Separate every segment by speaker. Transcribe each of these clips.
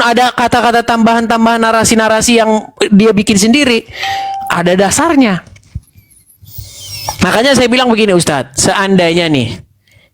Speaker 1: ada kata-kata tambahan-tambahan narasi-narasi yang dia bikin sendiri, ada dasarnya. Makanya saya bilang begini Ustadz, seandainya nih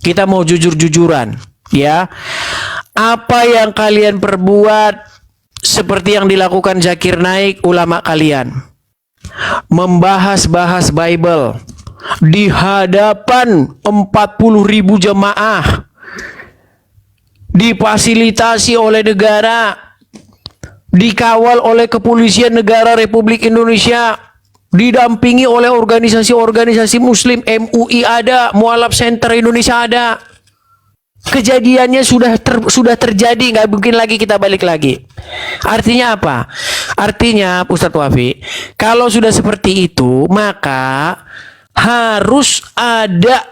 Speaker 1: kita mau jujur-jujuran, ya, apa yang kalian perbuat seperti yang dilakukan Zakir Naik, ulama kalian, membahas-bahas Bible di hadapan 40.000 jemaah, difasilitasi oleh negara, dikawal oleh kepolisian negara Republik Indonesia, didampingi oleh organisasi-organisasi Muslim, MUI ada, Mualaf Center Indonesia ada. Kejadiannya sudah terjadi, nggak mungkin lagi kita balik lagi. Artinya apa? Artinya Ustadz Wafi, kalau sudah seperti itu, maka harus ada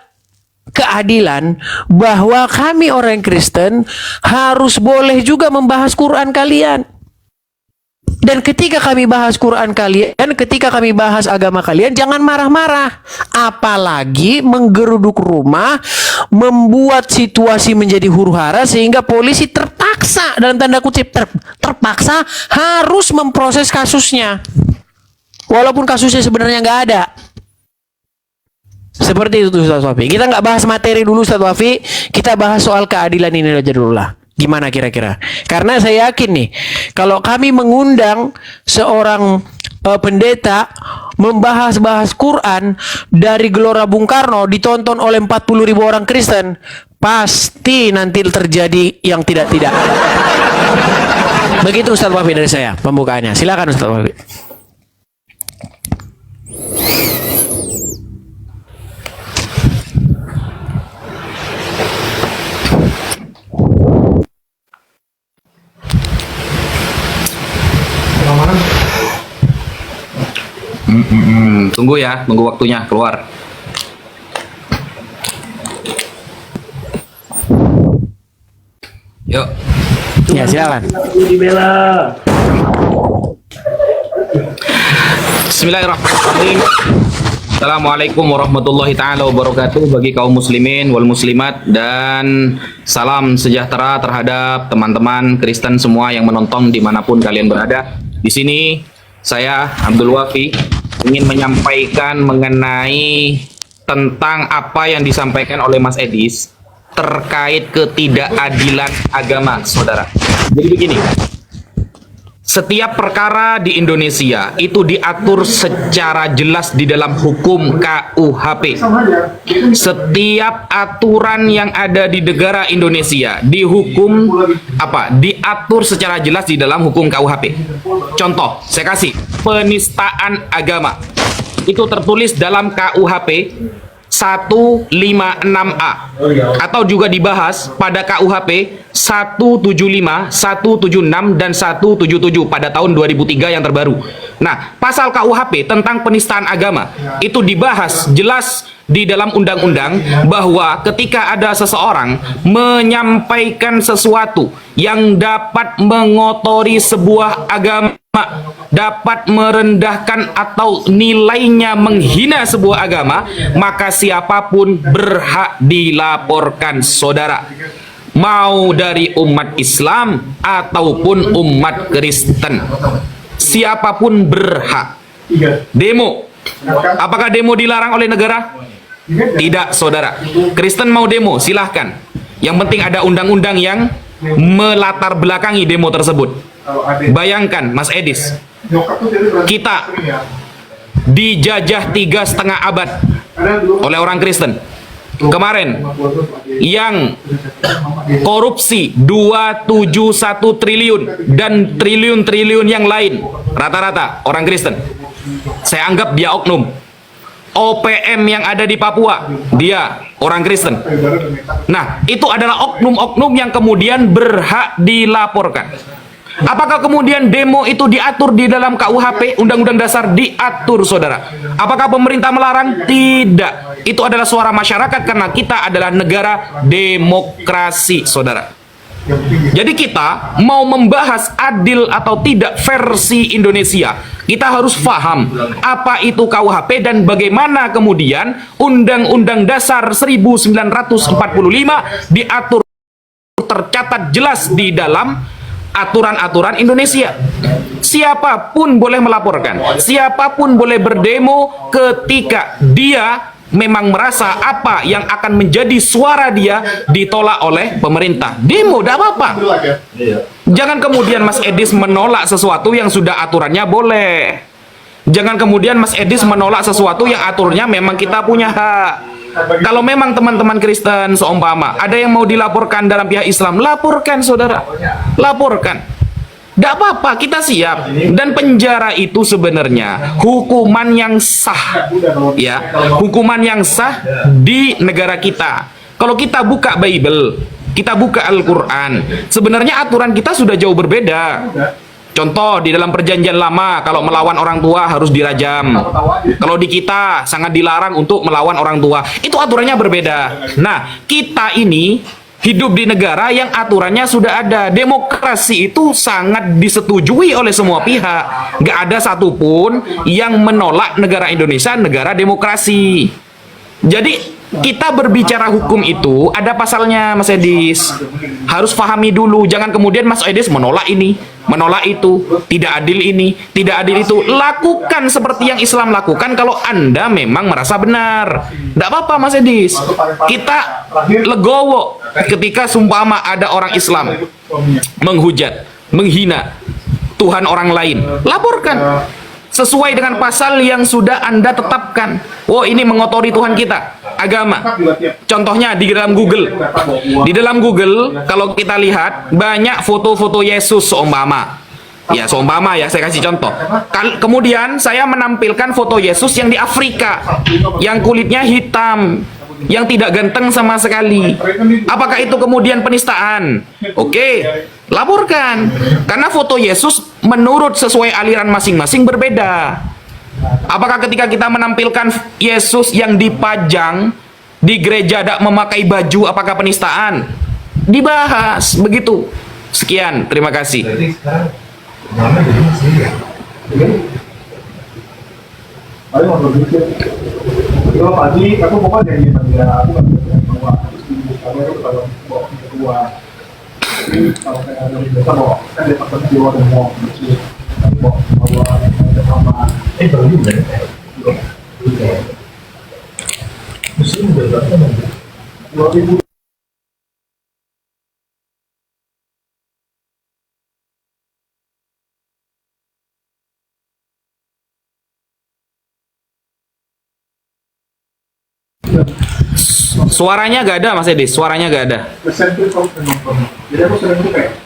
Speaker 1: keadilan bahwa kami orang Kristen harus boleh juga membahas Quran kalian. Dan ketika kami bahas Quran kalian, ketika kami bahas agama kalian, jangan marah-marah. Apalagi menggeruduk rumah, membuat situasi menjadi huru-hara sehingga polisi terpaksa, dalam tanda kutip terpaksa harus memproses kasusnya. Walaupun kasusnya sebenarnya nggak ada. Seperti itu Ustaz Wafi. Kita nggak bahas materi dulu Ustaz Wafi, kita bahas soal keadilan ini aja dulu lah. Gimana kira-kira? Karena saya yakin nih, kalau kami mengundang seorang pendeta membahas-bahas Quran dari Gelora Bung Karno ditonton oleh 40.000 orang Kristen, pasti nanti terjadi yang tidak-tidak. Begitu Ustaz Wafi dari saya pembukaannya. Silakan Ustaz Wafi.
Speaker 2: Tunggu ya, tunggu waktunya keluar. Yuk.
Speaker 1: Ya, silakan.
Speaker 2: Bismillahirrahmanirrahim. Assalamualaikum warahmatullahi taala wabarakatuh bagi kaum muslimin wal muslimat, dan salam sejahtera terhadap teman-teman Kristen semua yang menonton dimanapun kalian berada. Di sini saya Abdul Wafi ingin menyampaikan mengenai tentang apa yang disampaikan oleh Mas Edis terkait ketidakadilan agama, saudara. Jadi begini, setiap perkara di Indonesia itu diatur secara jelas di dalam hukum KUHP. Setiap aturan yang ada di negara Indonesia diatur secara jelas di dalam hukum KUHP. Contoh, saya kasih, penistaan agama. Itu tertulis dalam KUHP 156A, atau juga dibahas pada KUHP 175, 176, dan 177 pada tahun 2003 yang terbaru. Nah, pasal KUHP tentang penistaan agama itu dibahas jelas di dalam undang-undang bahwa ketika ada seseorang menyampaikan sesuatu yang dapat mengotori sebuah agama, dapat merendahkan atau nilainya menghina sebuah agama, maka siapapun berhak dilaporkan, saudara. Mau dari umat Islam ataupun umat Kristen, siapapun berhak. Demo, apakah demo dilarang oleh negara? Tidak, saudara. Kristen mau demo, silahkan. Yang penting ada undang-undang yang melatar belakangi demo tersebut. Bayangkan Mas Edis, kita dijajah 3,5 abad oleh orang Kristen. Kemarin yang korupsi 271 triliun dan triliun-triliun yang lain rata-rata orang Kristen. Saya anggap dia oknum. OPM yang ada di Papua, dia orang Kristen. Nah, itu adalah oknum-oknum yang kemudian berhak dilaporkan. Apakah kemudian demo itu diatur di dalam KUHP, Undang-Undang Dasar? Diatur, saudara. Apakah pemerintah melarang? Tidak. Itu adalah suara masyarakat karena kita adalah negara demokrasi, saudara. Jadi kita mau membahas adil atau tidak versi Indonesia, kita harus paham apa itu KUHP dan bagaimana kemudian Undang-Undang Dasar 1945 diatur, tercatat jelas di dalam aturan-aturan Indonesia. Siapapun boleh melaporkan, siapapun boleh berdemo ketika dia memang merasa apa yang akan menjadi suara dia ditolak oleh pemerintah. Demo, tidak apa-apa. Jangan kemudian Mas Edis menolak sesuatu yang sudah aturannya boleh. Jangan kemudian Mas Edis menolak sesuatu yang aturannya memang kita punya hak. Kalau memang teman-teman Kristen seumpama ada yang mau dilaporkan dalam pihak Islam, laporkan saudara, laporkan. Tidak apa-apa, kita siap. Dan penjara itu sebenarnya hukuman yang sah, ya, hukuman yang sah di negara kita. Kalau kita buka Bible, kita buka Al-Quran, sebenarnya aturan kita sudah jauh berbeda. Contoh, di dalam perjanjian lama, kalau melawan orang tua harus dirajam. Kalau di kita, sangat dilarang untuk melawan orang tua. Itu aturannya berbeda. Nah, kita ini hidup di negara yang aturannya sudah ada. Demokrasi itu sangat disetujui oleh semua pihak. Gak ada satupun yang menolak negara Indonesia negara demokrasi. Jadi kita berbicara hukum itu ada pasalnya, Mas Edis. Harus pahami dulu. Jangan kemudian Mas Edis menolak ini, menolak itu, tidak adil ini, tidak adil itu. Lakukan seperti yang Islam lakukan kalau Anda memang merasa benar. Tidak apa-apa Mas Edis. Kita legowo ketika sumpama ada orang Islam menghujat, menghina Tuhan orang lain. Laporkan sesuai dengan pasal yang sudah Anda tetapkan. Oh, ini mengotori Tuhan kita, agama. Contohnya di dalam Google. Di dalam Google, kalau kita lihat banyak foto-foto Yesus seumpama. Ya, seumpama ya, saya kasih contoh. Kemudian saya menampilkan foto Yesus yang di Afrika, yang kulitnya hitam, yang tidak ganteng sama sekali. Apakah itu kemudian penistaan? Oke, laporkan. Karena foto Yesus menurut sesuai aliran masing-masing berbeda. Apakah ketika kita menampilkan Yesus yang dipajang di gereja tidak memakai baju, apakah penistaan? Dibahas begitu. Sekian, terima kasih.
Speaker 3: Kalau pagi aku pokoknya janji pada aku nggak bisa bawa kalau itu kalau bawa kedua. Jadi kalau saya ada di desa bawa kan dia pakai jiwa dan bawa masjid, bawa sama baru juga ya. Muslim berapa nanti? 2000.
Speaker 2: Suaranya gak ada Mas Edis, suaranya gak ada.
Speaker 3: Jadi aku sering tuh kayak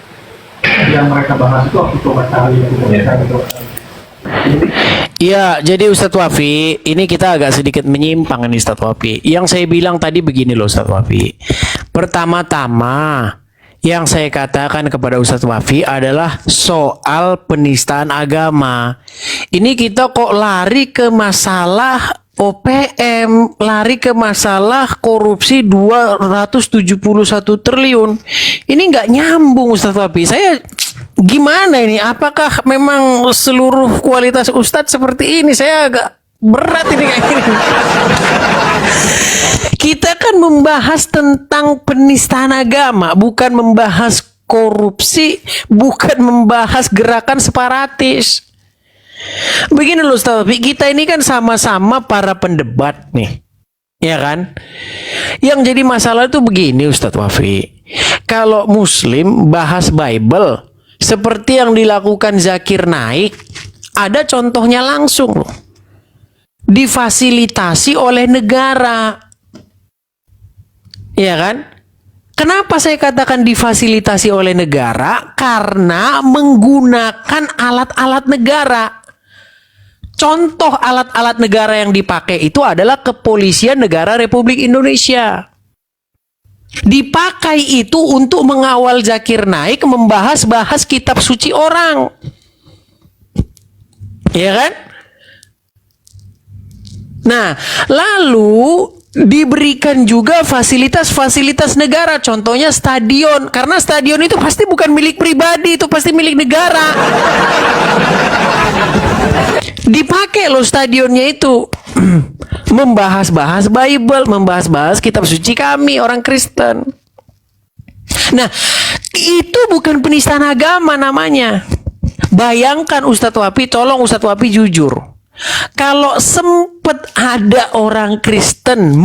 Speaker 3: yang mereka bahas itu aku coba cari,
Speaker 1: Iya, jadi Ustadz Wafi, ini kita agak sedikit menyimpang nih Ustadz Wafi. Yang saya bilang tadi begini loh Ustadz Wafi. Pertama-tama yang saya katakan kepada Ustadz Wafi adalah soal penistaan agama. Ini kita kok lari ke masalah OPM, lari ke masalah korupsi 271 triliun. Ini nggak nyambung Ustadz Wafi. Saya gimana ini? Apakah memang seluruh kualitas Ustadz seperti ini? Saya agak berat ini kayak gini. Kita kan membahas tentang penistaan agama, bukan membahas korupsi, bukan membahas gerakan separatis. Begini loh Ustaz, kita ini kan sama-sama para pendebat nih, ya kan? Yang jadi masalah itu begini Ustadz Wafi, kalau Muslim bahas Bible seperti yang dilakukan Zakir Naik, ada contohnya langsung loh, difasilitasi oleh negara, ya kan? Kenapa saya katakan difasilitasi oleh negara? Karena menggunakan alat-alat negara. Contoh alat-alat negara yang dipakai itu adalah Kepolisian Negara Republik Indonesia. Dipakai itu untuk mengawal Zakir Naik membahas-bahas kitab suci orang. Ya kan? Nah, lalu diberikan juga fasilitas-fasilitas negara. Contohnya stadion. Karena stadion itu pasti bukan milik pribadi, itu pasti milik negara. Dipakai loh stadionnya itu membahas-bahas Bible, membahas-bahas kitab suci kami orang Kristen. Nah, Itu bukan penistaan agama namanya. Bayangkan Ustadz Wapi, tolong Ustadz Wapi jujur. Kalau sempat ada orang Kristen